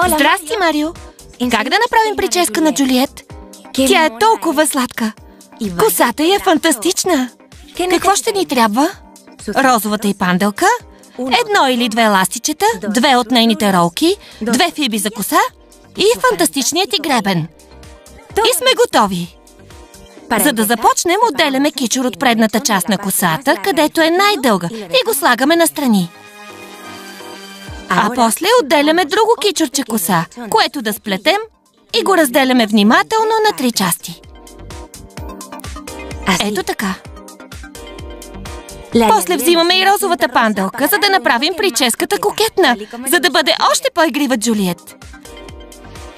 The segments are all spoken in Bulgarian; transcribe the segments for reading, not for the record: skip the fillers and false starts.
Здрасти, Марио! Как да направим прическа на Джулиет? Тя е толкова сладка. Косата й е фантастична. Какво ще ни трябва? Розовата й панделка, 1 или 2 ластичета, 2 от нейните ролки, 2 фиби за коса и фантастичният й гребен. И сме готови. За да започнем, отделяме кичур от предната част на косата, където е най-дълга, и го слагаме настрани. А после отделяме друго кичурче коса, което да сплетем и го разделяме внимателно на 3 части. Ето така. После взимаме и розовата панделка, за да направим прическата кокетна, за да бъде още по-игрива Джулиет.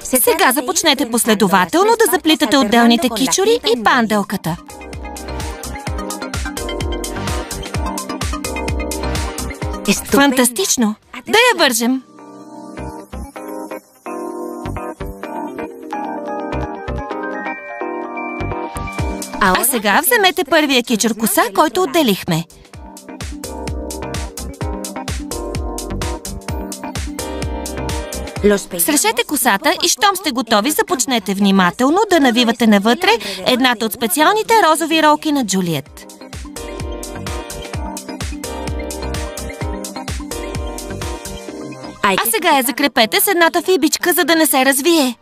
Сега започнете последователно да заплитате отделните кичури и панделката. Фантастично! Да я вържем! А сега вземете първия кичур коса, който отделихме. Срещете косата и щом сте готови, започнете внимателно да навивате навътре едната от специалните розови ролки на Джулиет. А сега я закрепете с едната фибичка, за да не се развие.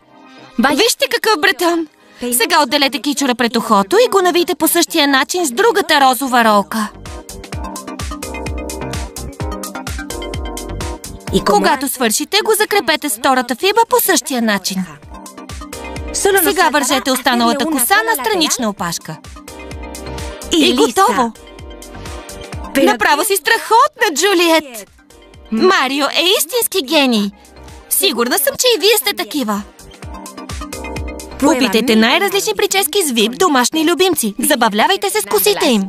Вижте какъв бретон! Сега отделете кичура пред ухото и го навийте по същия начин с другата розова ролка. И когато свършите, го закрепете с втората фиба по същия начин. Сега вържете останалата коса на странична опашка. И готово! Направо си страхотна, Джулиет! Марио е истински гений! Сигурна съм, че и вие сте такива! Опитайте най-различни прически с вип домашни любимци. Забавлявайте се с косите им!